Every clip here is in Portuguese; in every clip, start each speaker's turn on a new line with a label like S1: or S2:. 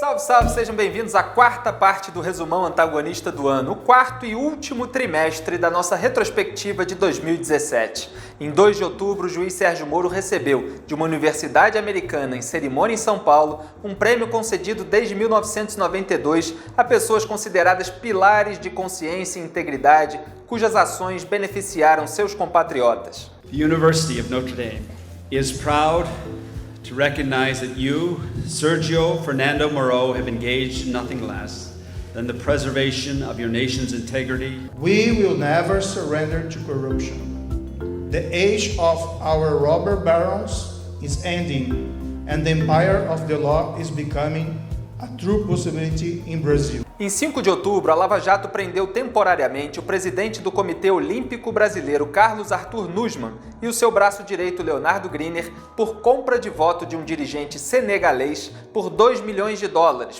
S1: Salve, salve! Sejam bem-vindos à quarta parte do resumão antagonista do ano, o quarto e último trimestre da nossa retrospectiva de 2017. Em 2 de outubro, o juiz Sérgio Moro recebeu, de uma universidade americana em cerimônia em São Paulo, um prêmio concedido desde 1992 a pessoas consideradas pilares de consciência e integridade, cujas ações beneficiaram seus compatriotas.
S2: The University of Notre Dame is proud to recognize that you, Sergio Fernando Moro, have engaged in nothing less than the preservation of your nation's integrity.
S3: We will never surrender to corruption. The age of our robber barons is ending, and the empire of the law is becoming a true possibility in Brazil.
S1: Em 5 de outubro, a Lava Jato prendeu temporariamente o presidente do Comitê Olímpico Brasileiro, Carlos Arthur Nussmann, e o seu braço direito, Leonardo Griner, por compra de voto de um dirigente senegalês por $2 milhões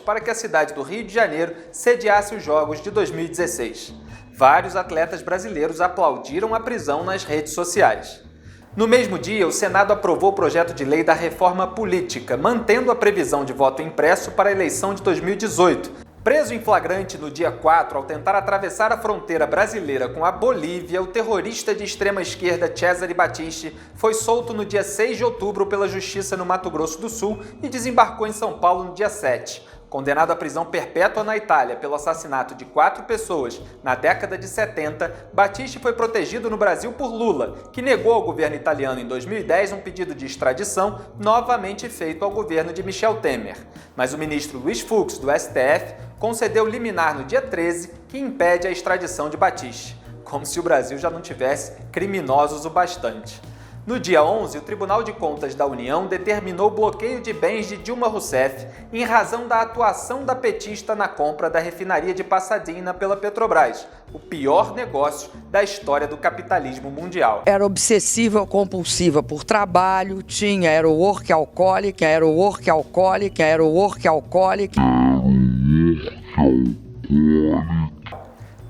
S1: para que a cidade do Rio de Janeiro sediasse os Jogos de 2016. Vários atletas brasileiros aplaudiram a prisão nas redes sociais. No mesmo dia, o Senado aprovou o projeto de lei da reforma política, mantendo a previsão de voto impresso para a eleição de 2018. Preso em flagrante no dia 4 ao tentar atravessar a fronteira brasileira com a Bolívia, o terrorista de extrema-esquerda Cesare Battisti foi solto no dia 6 de outubro pela Justiça no Mato Grosso do Sul e desembarcou em São Paulo no dia 7. Condenado à prisão perpétua na Itália pelo assassinato de 4 pessoas na década de 70, Battisti foi protegido no Brasil por Lula, que negou ao governo italiano em 2010 um pedido de extradição novamente feito ao governo de Michel Temer. Mas o ministro Luiz Fux, do STF, concedeu liminar no dia 13 que impede a extradição de Battisti, como se o Brasil já não tivesse criminosos o bastante. No dia 11, o Tribunal de Contas da União determinou o bloqueio de bens de Dilma Rousseff em razão da atuação da petista na compra da refinaria de Pasadena pela Petrobras, o pior negócio da história do capitalismo mundial.
S4: Era obsessiva ou compulsiva por trabalho, era o workaholic,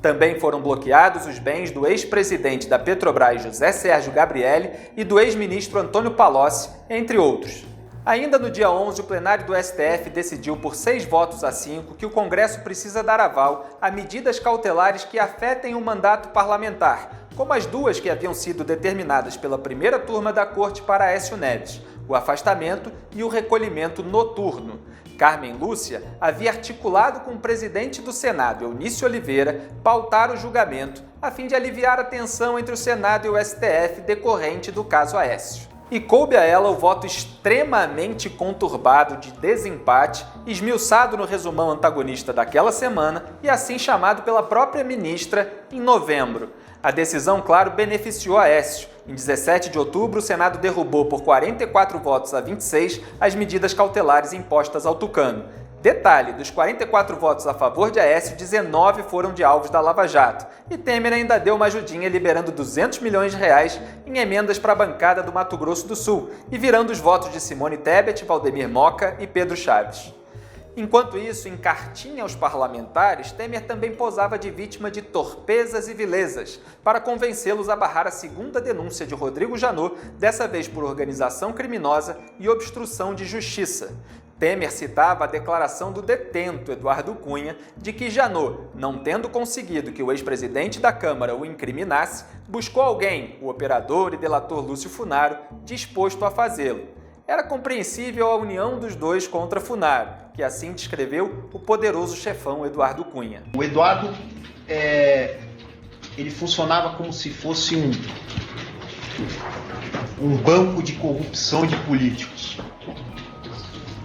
S1: Também foram bloqueados os bens do ex-presidente da Petrobras, José Sérgio Gabrielli, e do ex-ministro Antônio Palocci, entre outros. Ainda no dia 11, o plenário do STF decidiu por 6 votos a 5 que o Congresso precisa dar aval a medidas cautelares que afetem o mandato parlamentar, como as 2 que haviam sido determinadas pela primeira turma da Corte para Aécio Neves, o afastamento e o recolhimento noturno. Carmen Lúcia havia articulado com o presidente do Senado, Eunício Oliveira, pautar o julgamento, a fim de aliviar a tensão entre o Senado e o STF decorrente do caso Aécio. E coube a ela o voto extremamente conturbado de desempate, esmiuçado no resumão antagonista daquela semana e assim chamado pela própria ministra em novembro. A decisão, claro, beneficiou Aécio. Em 17 de outubro, o Senado derrubou por 44 votos a 26 as medidas cautelares impostas ao tucano. Detalhe, dos 44 votos a favor de Aécio, 19 foram de alvos da Lava Jato. E Temer ainda deu uma ajudinha liberando R$200 milhões em emendas para a bancada do Mato Grosso do Sul e virando os votos de Simone Tebet, Valdemir Moca e Pedro Chaves. Enquanto isso, em cartinha aos parlamentares, Temer também posava de vítima de torpezas e vilezas, para convencê-los a barrar a segunda denúncia de Rodrigo Janot, dessa vez por organização criminosa e obstrução de justiça. Temer citava a declaração do detento Eduardo Cunha de que Janot, não tendo conseguido que o ex-presidente da Câmara o incriminasse, buscou alguém, o operador e delator Lúcio Funaro, disposto a fazê-lo. Era compreensível a união dos dois contra Funaro, que assim descreveu o poderoso chefão Eduardo Cunha.
S5: O Eduardo, ele funcionava como se fosse um banco de corrupção de políticos.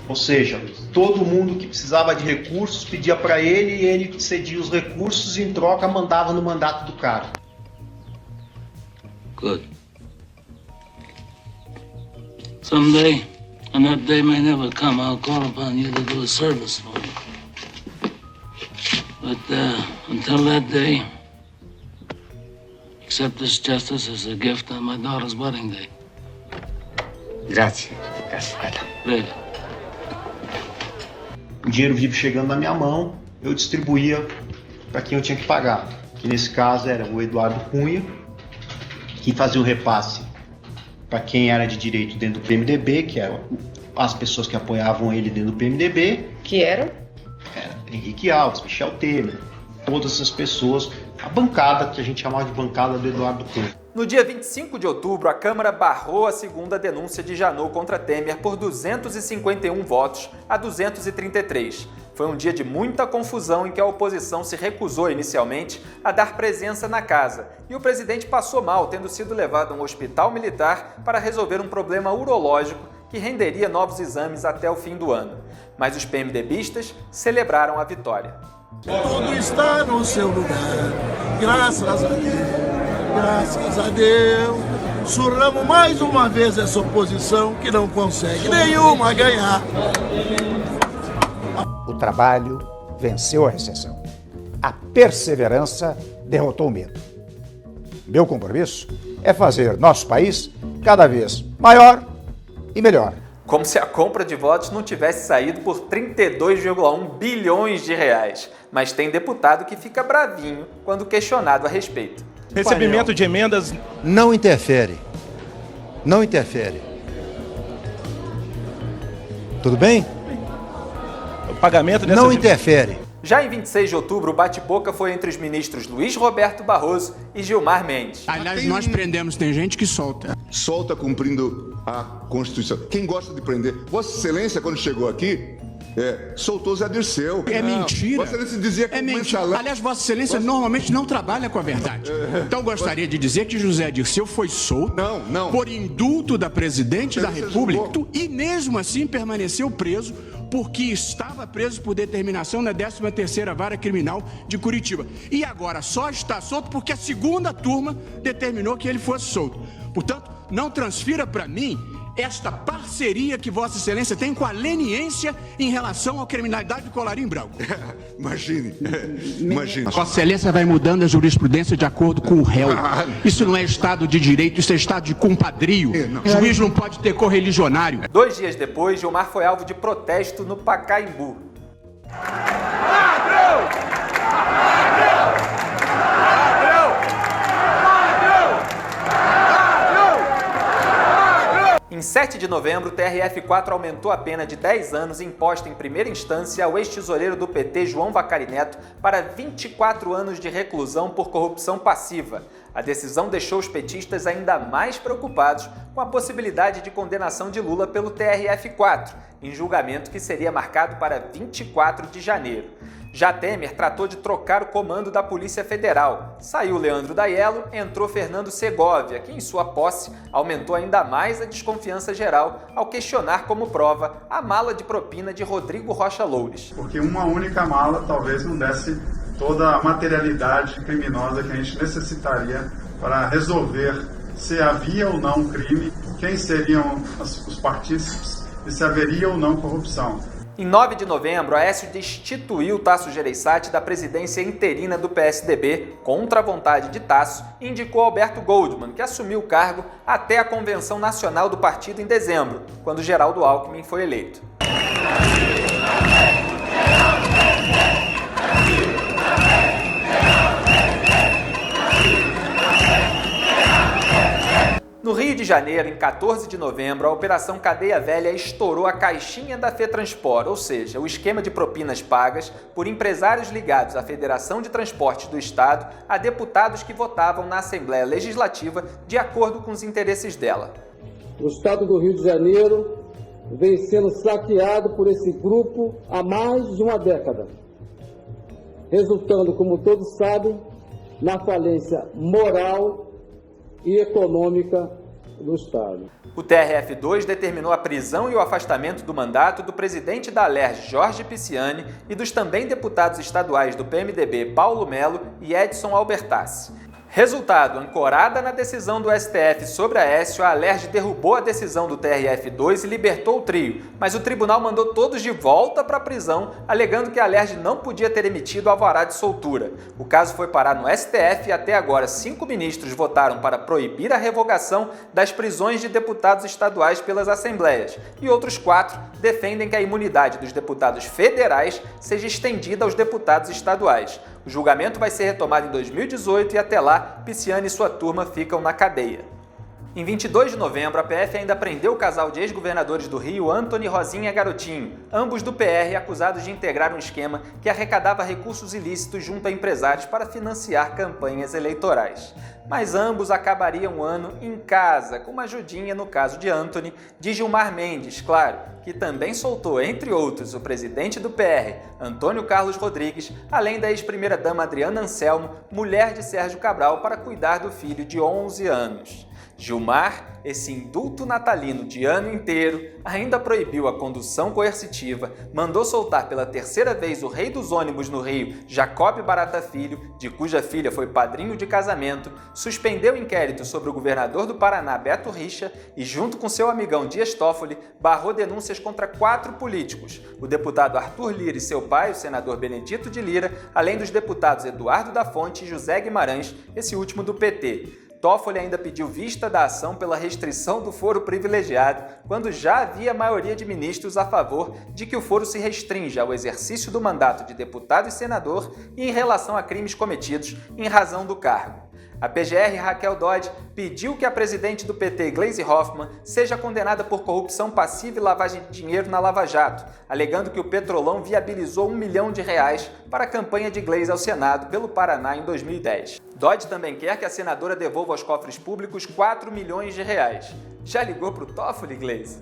S5: Ou seja, todo mundo que precisava de recursos pedia para ele e ele cedia os recursos e em troca mandava no mandato do cara.
S6: Good. Someday, and that day may never come, I'll call upon you to do a service for me. But until that day, accept this justice as a gift on my daughter's wedding day.
S5: Grazie.
S6: Prego.
S5: O dinheiro vivo chegando na minha mão, eu distribuía para quem eu tinha que pagar. Que nesse caso era o Eduardo Cunha, que fazia o repasse para quem era de direito dentro do PMDB, que eram as pessoas que apoiavam ele dentro do PMDB,
S7: Que eram?
S5: Henrique Alves, Michel Temer, todas essas pessoas, a bancada que a gente chamava de bancada do Eduardo Cunha.
S1: No dia 25 de outubro, a Câmara barrou a segunda denúncia de Janot contra Temer por 251 votos a 233. Foi um dia de muita confusão em que a oposição se recusou inicialmente a dar presença na casa e o presidente passou mal, tendo sido levado a um hospital militar para resolver um problema urológico que renderia novos exames até o fim do ano. Mas os PMDBistas celebraram a vitória.
S8: Tudo está no seu lugar, graças a Deus. Graças a Deus, surramos mais uma vez essa oposição que não consegue nenhuma ganhar.
S9: O trabalho venceu a recessão. A perseverança derrotou o medo. Meu compromisso é fazer nosso país cada vez maior e melhor.
S1: Como se a compra de votos não tivesse saído por 32,1 bilhões de reais. Mas tem deputado que fica bravinho quando questionado a respeito.
S10: Recebimento de emendas
S11: não interfere. Não interfere. Tudo bem?
S10: O pagamento dessas...
S11: Não interfere.
S1: Já em 26 de outubro, o bate-boca foi entre os ministros Luiz Roberto Barroso e Gilmar Mendes.
S12: Aliás, nós prendemos, tem gente que solta.
S13: Solta cumprindo a Constituição. Quem gosta de prender? Vossa Excelência, quando chegou aqui, soltou Zé Dirceu.
S12: É mentira.
S13: Vossa Excelência dizia que
S12: é mentira. Aliás, Vossa Excelência normalmente não trabalha com a verdade. Então gostaria de dizer que José Dirceu foi solto por indulto da Presidente da República e mesmo assim permaneceu preso porque estava preso por determinação na 13ª Vara Criminal de Curitiba. E agora só está solto porque a segunda turma determinou que ele fosse solto. Portanto, não transfira para mim esta parceria que Vossa Excelência tem com a leniência em relação à criminalidade do colarinho branco.
S13: Imagine.
S12: Vossa Excelência vai mudando a jurisprudência de acordo com o réu. Isso não é Estado de Direito, isso é Estado de compadrio. O juiz não pode ter correligionário.
S1: 2 dias depois, Gilmar foi alvo de protesto no Pacaembu. Em 7 de novembro, o TRF4 aumentou a pena de 10 anos imposta em primeira instância ao ex-tesoureiro do PT, João Vacari Neto, para 24 anos de reclusão por corrupção passiva. A decisão deixou os petistas ainda mais preocupados com a possibilidade de condenação de Lula pelo TRF4, em julgamento que seria marcado para 24 de janeiro. Já Temer tratou de trocar o comando da Polícia Federal. Saiu Leandro Daiello, entrou Fernando Segovia, que em sua posse aumentou ainda mais a desconfiança geral ao questionar como prova a mala de propina de Rodrigo Rocha Loures.
S14: Porque uma única mala talvez não desse toda a materialidade criminosa que a gente necessitaria para resolver se havia ou não crime, quem seriam os partícipes e se haveria ou não corrupção.
S1: Em 9 de novembro, Aécio destituiu Tasso Gereissati da presidência interina do PSDB, contra a vontade de Tasso, e indicou Alberto Goldman, que assumiu o cargo até a Convenção Nacional do partido em dezembro, quando Geraldo Alckmin foi eleito. No Rio de Janeiro, em 14 de novembro, a Operação Cadeia Velha estourou a caixinha da FETranspor, ou seja, o esquema de propinas pagas por empresários ligados à Federação de Transportes do Estado a deputados que votavam na Assembleia Legislativa de acordo com os interesses dela.
S15: O Estado do Rio de Janeiro vem sendo saqueado por esse grupo há mais de uma década, resultando, como todos sabem, na falência moral e econômica do Estado.
S1: O TRF2 determinou a prisão e o afastamento do mandato do presidente da Alerj, Jorge Pisciani, e dos também deputados estaduais do PMDB, Paulo Melo e Edson Albertassi. Resultado, ancorada na decisão do STF sobre Aécio, a Alerj derrubou a decisão do TRF2 e libertou o trio, mas o tribunal mandou todos de volta para a prisão, alegando que a Alerj não podia ter emitido alvará de soltura. O caso foi parar no STF e até agora 5 ministros votaram para proibir a revogação das prisões de deputados estaduais pelas assembleias, e outros 4 defendem que a imunidade dos deputados federais seja estendida aos deputados estaduais. O julgamento vai ser retomado em 2018 e até lá, Pisciani e sua turma ficam na cadeia. Em 22 de novembro, a PF ainda prendeu o casal de ex-governadores do Rio, Antony e Rosinha Garotinho, ambos do PR, acusados de integrar um esquema que arrecadava recursos ilícitos junto a empresários para financiar campanhas eleitorais. Mas ambos acabariam o ano em casa, com uma ajudinha no caso de Antony, de Gilmar Mendes, claro, que também soltou, entre outros, o presidente do PR, Antônio Carlos Rodrigues, além da ex-primeira-dama Adriana Anselmo, mulher de Sérgio Cabral, para cuidar do filho de 11 anos. Gilmar, esse indulto natalino de ano inteiro, ainda proibiu a condução coercitiva, mandou soltar pela terceira vez o rei dos ônibus no Rio, Jacob Barata Filho, de cuja filha foi padrinho de casamento, suspendeu inquérito sobre o governador do Paraná, Beto Richa, e junto com seu amigão Dias Toffoli, barrou denúncias contra 4 políticos, o deputado Arthur Lira e seu pai, o senador Benedito de Lira, além dos deputados Eduardo da Fonte e José Guimarães, esse último do PT. Toffoli ainda pediu vista da ação pela restrição do foro privilegiado, quando já havia maioria de ministros a favor de que o foro se restrinja ao exercício do mandato de deputado e senador e em relação a crimes cometidos em razão do cargo. A PGR Raquel Dodge pediu que a presidente do PT, Gleisi Hoffmann, seja condenada por corrupção passiva e lavagem de dinheiro na Lava Jato, alegando que o Petrolão viabilizou R$1 milhão para a campanha de Gleisi ao Senado pelo Paraná em 2010. Dodge também quer que a senadora devolva aos cofres públicos R$4 milhões. Já ligou para o Toffoli, Gleisi?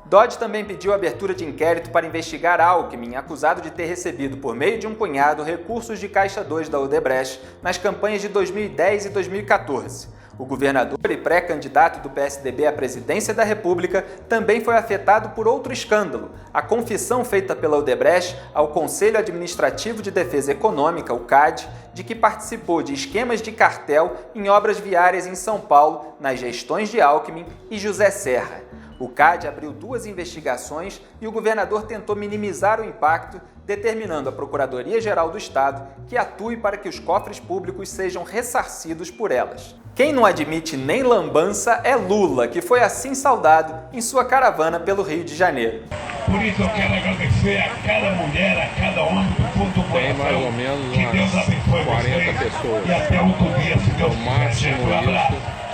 S1: Dodge também pediu a abertura de inquérito para investigar Alckmin, acusado de ter recebido, por meio de um cunhado, recursos de Caixa 2 da Odebrecht nas campanhas de 2010 e 2014. O governador e pré-candidato do PSDB à presidência da República também foi afetado por outro escândalo, a confissão feita pela Odebrecht ao Conselho Administrativo de Defesa Econômica, o CAD, de que participou de esquemas de cartel em obras viárias em São Paulo, nas gestões de Alckmin e José Serra. O CAD abriu 2 investigações e o governador tentou minimizar o impacto, determinando à Procuradoria-Geral do Estado que atue para que os cofres públicos sejam ressarcidos por elas. Quem não admite nem lambança é Lula, que foi assim saudado em sua caravana pelo Rio de Janeiro.
S7: Por isso eu quero agradecer a cada mulher, a cada homem do fundo do coração.
S16: Tem mais ou menos
S7: que Deus abençoe
S16: 40
S7: vocês.
S16: pessoas.
S7: E até outro dia, se Deus
S16: No máximo
S7: quiser. Um abraço.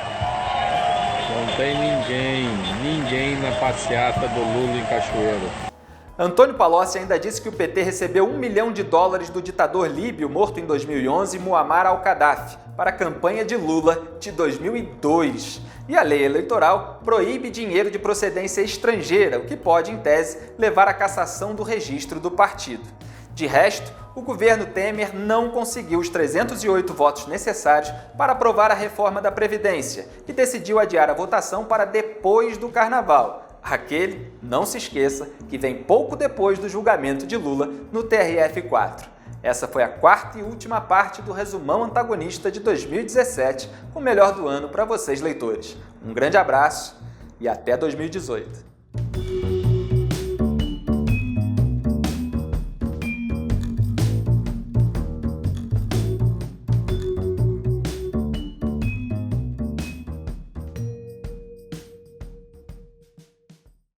S16: Não tem ninguém na passeata do Lula em Cachoeiro.
S1: Antônio Palocci ainda disse que o PT recebeu $1 milhão do ditador líbio morto em 2011, Muammar al-Gaddafi, para a campanha de Lula de 2002. E a lei eleitoral proíbe dinheiro de procedência estrangeira, o que pode, em tese, levar à cassação do registro do partido. De resto, o governo Temer não conseguiu os 308 votos necessários para aprovar a reforma da Previdência e decidiu adiar a votação para depois do Carnaval. Aquele, não se esqueça, que vem pouco depois do julgamento de Lula no TRF4. Essa foi a 4ª e última parte do resumão antagonista de 2017, o melhor do ano para vocês, leitores. Um grande abraço e até 2018.